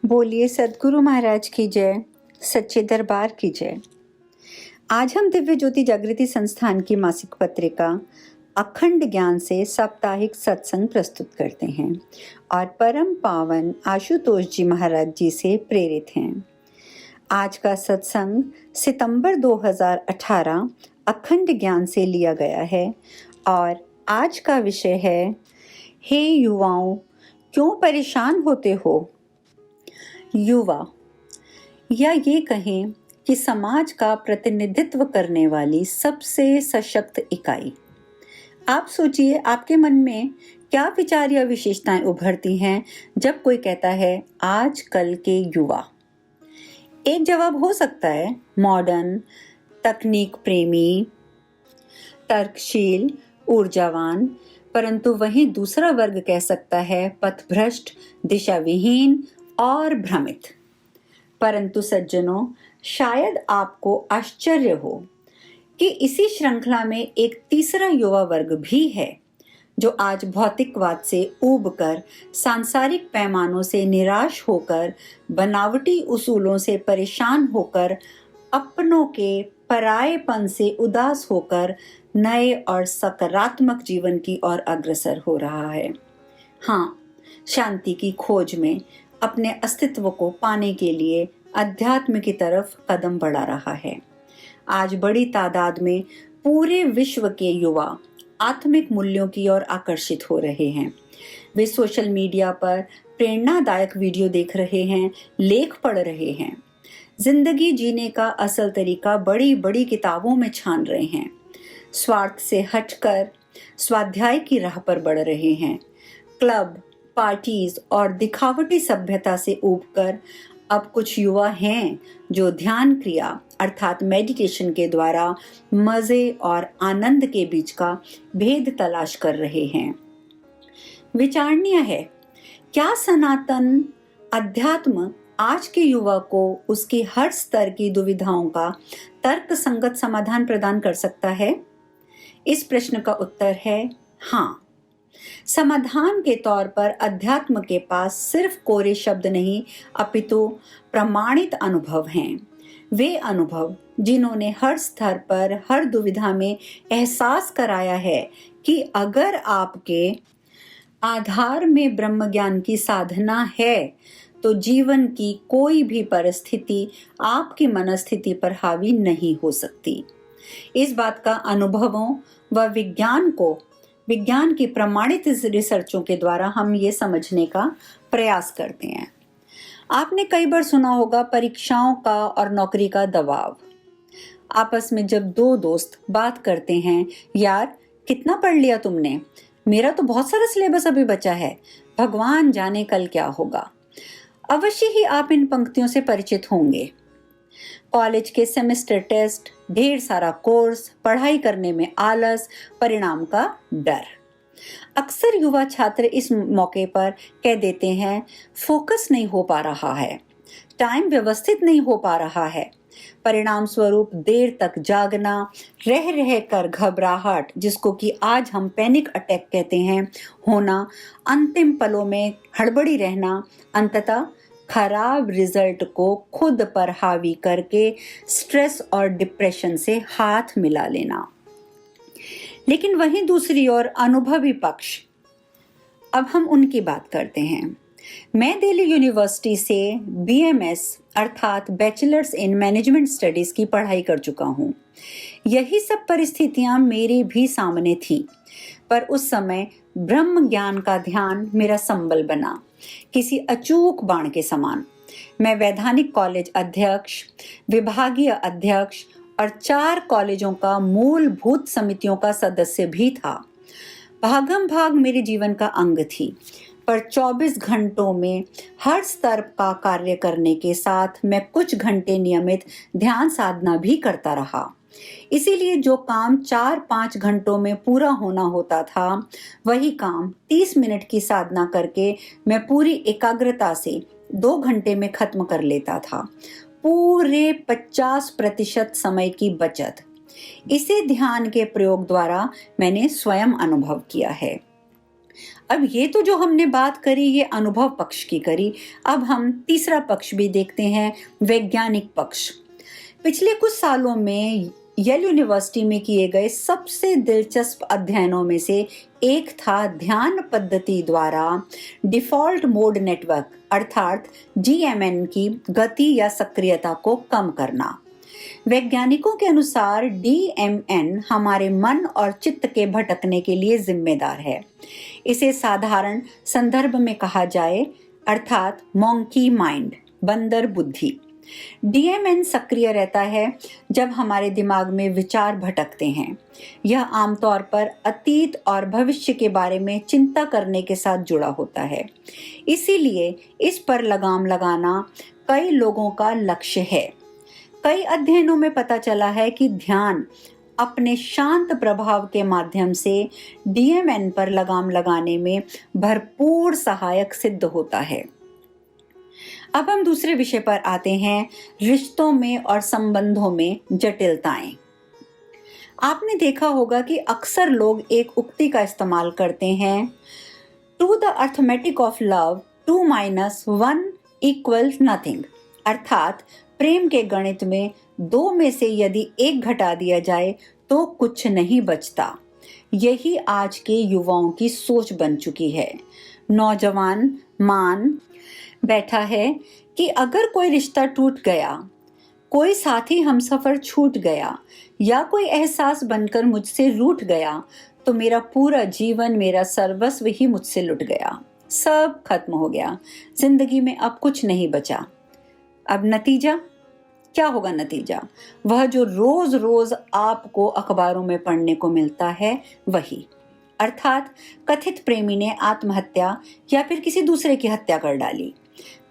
बोलिए सद्गुरु महाराज की जय, सच्चे दरबार की जय। आज हम दिव्य ज्योति जागृति संस्थान की मासिक पत्रिका अखंड ज्ञान से साप्ताहिक सत्संग प्रस्तुत करते हैं और परम पावन आशुतोष जी महाराज जी से प्रेरित हैं। आज का सत्संग सितंबर 2018 अखंड ज्ञान से लिया गया है और आज का विषय है, हे युवाओं, क्यों परेशान होते हो? युवा, या ये कहें कि समाज का प्रतिनिधित्व करने वाली सबसे सशक्त इकाई। आप सोचिए, आपके मन में क्या विचार या विशेषताएं उभरती हैं जब कोई कहता है आज कल के युवा। एक जवाब हो सकता है मॉडर्न, तकनीक प्रेमी, तर्कशील, ऊर्जावान, परंतु वहीं दूसरा वर्ग कह सकता है पथभ्रष्ट, दिशाविहीन और भ्रमित। परंतु सज्जनों, शायद आपको आश्चर्य हो कि इसी श्रृंखला में एक तीसरा युवा वर्ग भी है जो आज भौतिकवाद से ऊबकर, सांसारिक पैमानों से निराश होकर, बनावटी उसूलों से परेशान होकर, अपनों के परायेपन से उदास होकर नए और सकारात्मक जीवन की ओर अग्रसर हो रहा है। हाँ, शांति की खोज में अपने अस्तित्व को पाने के लिए अध्यात्म की तरफ कदम बढ़ा रहा है। आज बड़ी तादाद में पूरे विश्व के युवा आत्मिक मूल्यों की ओर आकर्षित हो रहे हैं। वे सोशल मीडिया पर प्रेरणादायक वीडियो देख रहे हैं, लेख पढ़ रहे हैं, जिंदगी जीने का असल तरीका बड़ी बड़ी किताबों में छान रहे हैं, स्वार्थ से हटकर स्वाध्याय की राह पर बढ़ रहे हैं। क्लब, पार्टीज और दिखावटी सभ्यता से ऊबकर अब कुछ युवा हैं जो ध्यान क्रिया अर्थात मेडिटेशन के द्वारा मजे और आनंद के बीच का भेद तलाश कर रहे हैं। विचारणीय है, क्या सनातन अध्यात्म आज के युवा को उसकी हर स्तर की दुविधाओं का तर्क संगत समाधान प्रदान कर सकता है? इस प्रश्न का उत्तर है हाँ। समाधान के तौर पर अध्यात्म के पास सिर्फ कोरे शब्द नहीं, अपितु प्रमाणित अनुभव हैं। वे अनुभव जिन्होंने हर स्तर पर, हर दुविधा में एहसास कराया है कि अगर आपके आधार में ब्रह्म ज्ञान की साधना है तो जीवन की कोई भी परिस्थिति आपकी मनस्थिति पर हावी नहीं हो सकती। इस बात का अनुभवों व विज्ञान की प्रमाणित रिसर्चों के द्वारा हम ये समझने का प्रयास करते हैं। आपने कई बार सुना होगा परीक्षाओं का और नौकरी का दबाव। आपस में जब दो दोस्त बात करते हैं, यार कितना पढ़ लिया तुमने? मेरा तो बहुत सारा सिलेबस अभी बचा है, भगवान जाने कल क्या होगा। अवश्य ही आप इन पंक्तियों से परिचित होंगे। कॉलेज के सेमेस्टर टेस्ट, ढेर सारा कोर्स, पढ़ाई करने में आलस, परिणाम का डर। अक्सर युवा छात्र इस मौके पर कह देते हैं फोकस नहीं हो पा रहा है, टाइम व्यवस्थित नहीं हो पा रहा है, परिणाम स्वरूप देर तक जागना, रह रह कर घबराहट, जिसको कि आज हम पैनिक अटैक कहते हैं, होना, अंतिम पलों में हड़बड़ी रहना, अंततः खराब रिजल्ट को खुद पर हावी करके स्ट्रेस और डिप्रेशन से हाथ मिला लेना। लेकिन वहीं दूसरी ओर अनुभवी पक्ष, अब हम उनकी बात करते हैं। मैं दिल्ली यूनिवर्सिटी से BMS अर्थात बैचलर्स इन मैनेजमेंट स्टडीज की पढ़ाई कर चुका हूँ। यही सब परिस्थितियां मेरे भी सामने थी, पर उस समय ब्रह्म ज्ञान का ध्यान मेरा संबल बना, किसी अचूक बाण के समान। मैं वैधानिक कॉलेज अध्यक्ष, विभागीय अध्यक्ष और 4 कॉलेजों का मूलभूत समितियों का सदस्य भी था। भागम भाग मेरे जीवन का अंग थी, पर 24 घंटों में हर स्तर का कार्य करने के साथ मैं कुछ घंटे नियमित ध्यान साधना भी करता रहा। इसीलिए जो काम 4-5 घंटों में पूरा होना होता था, वही काम 30 मिनट की साधना करके मैं पूरी एकाग्रता से 2 घंटे में खत्म कर लेता था। पूरे 50% समय की बचत। इसे ध्यान के प्रयोग द्वारा मैंने स्वयं अनुभव किया है। अब ये तो जो हमने बात करी ये अनुभव पक्ष की करी। अब हम तीसरा पक्ष भी देखते हैं, वैज्ञानिक पक्ष। पिछले कुछ सालों में येल यूनिवर्सिटी में किए गए सबसे दिलचस्प अध्ययनों में से एक था ध्यान पद्धति द्वारा डिफॉल्ट मोड नेटवर्क अर्थात DMN की गति या सक्रियता को कम करना। वैज्ञानिकों के अनुसार DMN हमारे मन और चित्त के भटकने के लिए जिम्मेदार है। इसे साधारण संदर्भ में कहा जाए अर्थात मॉन्की माइंड, बंदर बुद्धि। DMN सक्रिय रहता है जब हमारे दिमाग में विचार भटकते हैं। यह आमतौर पर अतीत और भविष्य के बारे में चिंता करने के साथ जुड़ा होता है। इसीलिए इस पर लगाम लगाना कई लोगों का लक्ष्य है। कई अध्ययनों में पता चला है कि ध्यान अपने शांत प्रभाव के माध्यम से DMN पर लगाम लगाने में भरपूर सहायक सिद्ध होता है। अब हम दूसरे विषय पर आते हैं, रिश्तों में और संबंधों में जटिलताएं। आपने देखा होगा कि अक्सर लोग एक उक्ति का इस्तेमाल करते हैं, to the arithmetic of love 2 - 1 = nothing. अर्थात प्रेम के गणित में 2 में से यदि 1 घटा दिया जाए तो कुछ नहीं बचता। यही आज के युवाओं की सोच बन चुकी है। नौजवान मान बैठा है कि अगर कोई रिश्ता टूट गया, कोई साथी हमसफर छूट गया या कोई एहसास बनकर मुझसे रूठ गया तो मेरा पूरा जीवन, मेरा सर्वस्व ही मुझसे लुट गया, सब खत्म हो गया, जिंदगी में अब कुछ नहीं बचा। अब नतीजा क्या होगा? नतीजा वह जो रोज रोज आपको अखबारों में पढ़ने को मिलता है वही, अर्थात कथित प्रेमी ने आत्महत्या या फिर किसी दूसरे की हत्या कर डाली।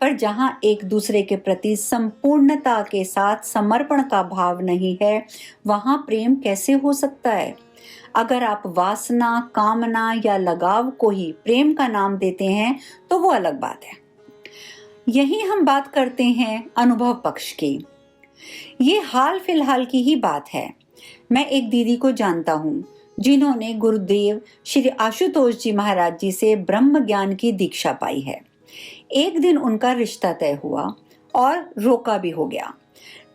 पर जहां एक दूसरे के प्रति संपूर्णता के साथ समर्पण का भाव नहीं है, वहां प्रेम कैसे हो सकता है? अगर आप वासना, कामना या लगाव को ही प्रेम का नाम देते हैं तो वो अलग बात है। यही हम बात करते हैं अनुभव पक्ष की। ये हाल फिलहाल की ही बात है। मैं एक दीदी को जानता हूँ जिन्होंने गुरुदेव श्री आशुतोष जी महाराज जी से ब्रह्म ज्ञान की दीक्षा पाई है। एक दिन उनका रिश्ता तय हुआ और रोका भी हो गया।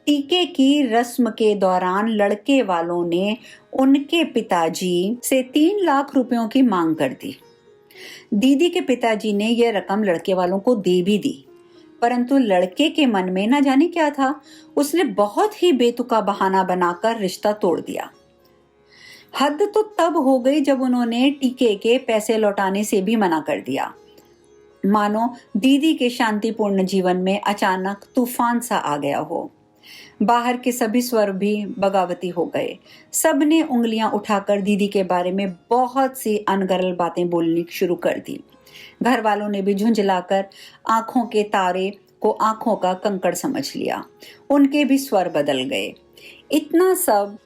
टीके की रस्म के दौरान लड़के वालों ने उनके पिताजी से 3 लाख रुपयों की मांग कर दी। दीदी के पिताजी ने यह रकम लड़के वालों को दे भी दी, परंतु लड़के के मन में ना जाने क्या था, उसने बहुत ही बेतुका बहाना बनाकर रिश्ता तोड़ दिया। हद तो तब हो गई जब उन्होंने टीके के पैसे लौटाने से भी मना कर दिया। मानो दीदी के शांतिपूर्ण जीवन में अचानक तूफान सा आ गया हो। बाहर के सभी स्वर भी बगावती हो गए। सबने उंगलियां उठाकर दीदी के बारे में बहुत सी अनगरल बातें बोलनी शुरू कर दी। घर वालों ने भी झुंझलाकर आंखों के तारे को आंखों का कंकड़ समझ लिया। उनके भी स्वर बदल गए। इतना सब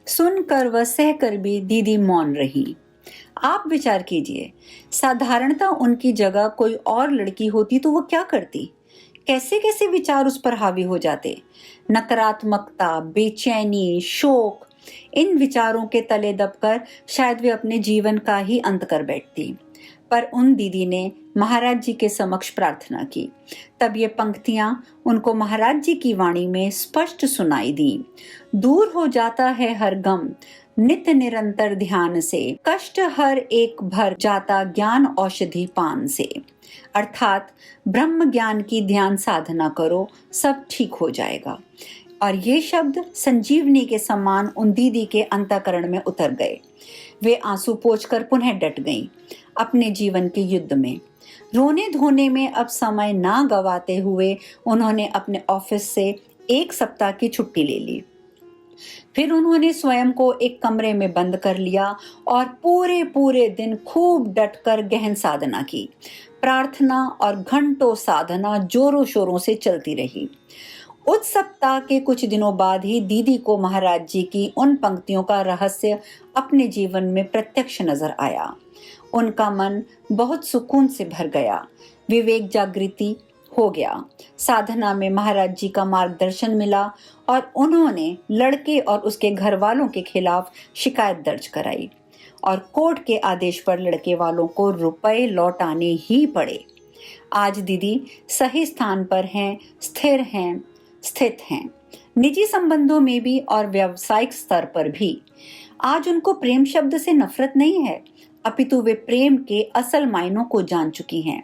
सुनकर व सहकर भी दीदी मौन रही। आप विचार कीजिए, साधारणतः उनकी जगह कोई और लड़की होती तो वो क्या करती? कैसे कैसे विचार उस पर हावी हो जाते। नकारात्मकता, बेचैनी, शोक, इन विचारों के तले दबकर शायद वे अपने जीवन का ही अंत कर बैठती। पर उन दीदी ने महाराज जी के समक्ष प्रार्थना की। तब ये पंक्तियां उनको महाराज जी की वाणी में स्पष्ट सुनाई दी। दूर हो जाता है हर गम नित्य निरंतर ध्यान से, कष्ट हर एक भर जाता ज्ञान औषधि पान से। अर्थात ब्रह्म ज्ञान की ध्यान साधना करो, सब ठीक हो जाएगा। और ये शब्द संजीवनी के समान उन दीदी के अंतःकरण में उतर गए। वे आंसू पोंछकर पुनः डट गईं अपने जीवन के युद्ध में। रोने धोने में अब समय ना गवाते हुए उन्होंने अपने ऑफिस से 1 सप्ताह की छुट्टी ले ली। फिर उन्होंने स्वयं को एक कमरे में बंद कर लिया और पूरे दिन खूब डटकर गहन साधना की। प्रार्थना और घंटों साधना जोरों शोरों से चलती रही। उस सप्ताह के कुछ दिनों बाद ही दीदी को महाराज जी की उन पंक्तियों का रहस्य अपने जीवन में प्रत्यक्ष नजर आया। उनका मन बहुत सुकून से भर गया, विवेक जागृति हो गया। साधना में महाराज जी का मार्गदर्शन मिला और उन्होंने लड़के और उसके घर वालों के खिलाफ शिकायत दर्ज कराई। और कोर्ट के आदेश पर लड़के वालों को रुपए लौटाने ही पड़े। आज दीदी सही स्थान पर हैं, स्थित हैं, निजी संबंधों में भी और व्यावसायिक स्तर पर भी। आज उनको प्रेम शब्द से नफरत नहीं है, अपितु वे प्रेम के असल मायनों को जान चुकी हैं।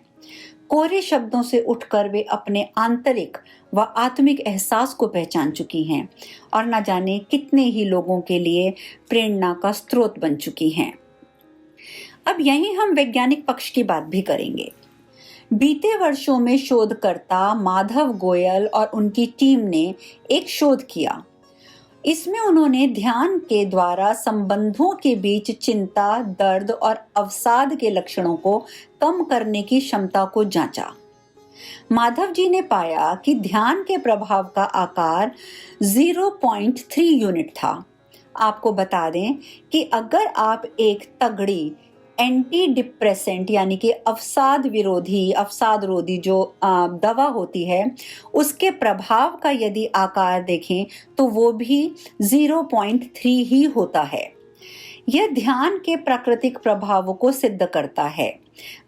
कोरे शब्दों से उठकर वे अपने आंतरिक व आत्मिक एहसास को पहचान चुकी हैं और न जाने कितने ही लोगों के लिए प्रेरणा का स्रोत बन चुकी हैं। अब यहीं हम वैज्ञानिक पक्ष की बात भी करेंगे। बीते वर्षों में शोधकर्ता माधव गोयल और उनकी टीम ने एक शोध किया। इसमें उन्होंने ध्यान के द्वारा संबंधों के बीच चिंता, दर्द और अवसाद के लक्षणों को कम करने की क्षमता को जांचा। माधव जी ने पाया कि ध्यान के प्रभाव का आकार 0.3 यूनिट था। आपको बता दें कि अगर आप एक तगड़ी एंटी डिप्रेसेंट यानी कि अवसाद रोधी जो दवा होती है, उसके प्रभाव का यदि आकार देखें तो वो भी 0.3 ही होता है। यह ध्यान के प्राकृतिक प्रभावों को सिद्ध करता है।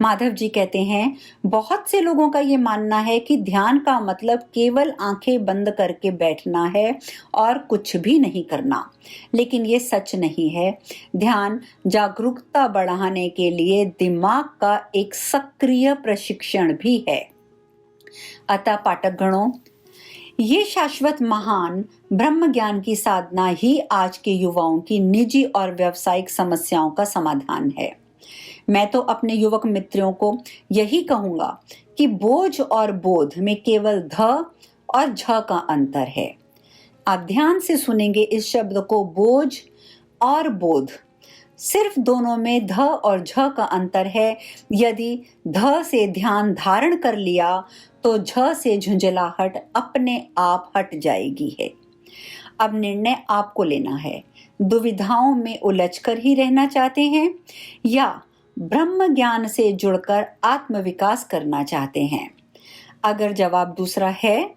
माधव जी कहते हैं, बहुत से लोगों का ये मानना है कि ध्यान का मतलब केवल आंखें बंद करके बैठना है और कुछ भी नहीं करना, लेकिन ये सच नहीं है। ध्यान जागरूकता बढ़ाने के लिए दिमाग का एक सक्रिय प्रशिक्षण भी है। अतः पाठकगणों, ये शाश्वत महान ब्रह्म ज्ञान की साधना ही आज के युवाओं की निजी और व्यावसायिक समस्याओं का समाधान है। मैं तो अपने युवक मित्रों को यही कहूंगा कि बोझ और बोध में केवल ध और झ का अंतर है। आप ध्यान से सुनेंगे इस शब्द को, बोझ और बोध। सिर्फ दोनों में ध और झ का अंतर है। यदि ध से ध्यान धारण कर लिया तो झ से झुंझलाहट अपने आप हट जाएगी है। अब निर्णय आपको लेना है। दुविधाओं में उलझकर ही रहना चाहते हैं या ब्रह्म ज्ञान से जुड़कर आत्मविकास करना चाहते हैं? अगर जवाब दूसरा है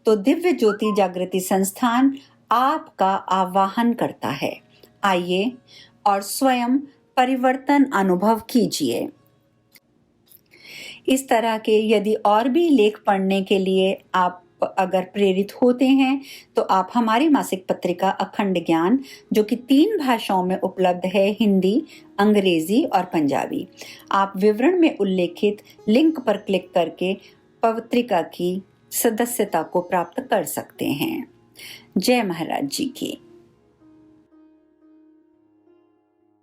तो दिव्य ज्योति जागृति संस्थान आपका आह्वान करता है। आइए और स्वयं परिवर्तन अनुभव कीजिए। इस तरह के यदि और भी लेख पढ़ने के लिए आप अगर प्रेरित होते हैं तो आप हमारी मासिक पत्रिका अखंड ज्ञान, जो कि 3 भाषाओं में उपलब्ध है, हिंदी, अंग्रेजी और पंजाबी, आप विवरण में उल्लेखित लिंक पर क्लिक करके पत्रिका की सदस्यता को प्राप्त कर सकते हैं। जय महाराज जी की।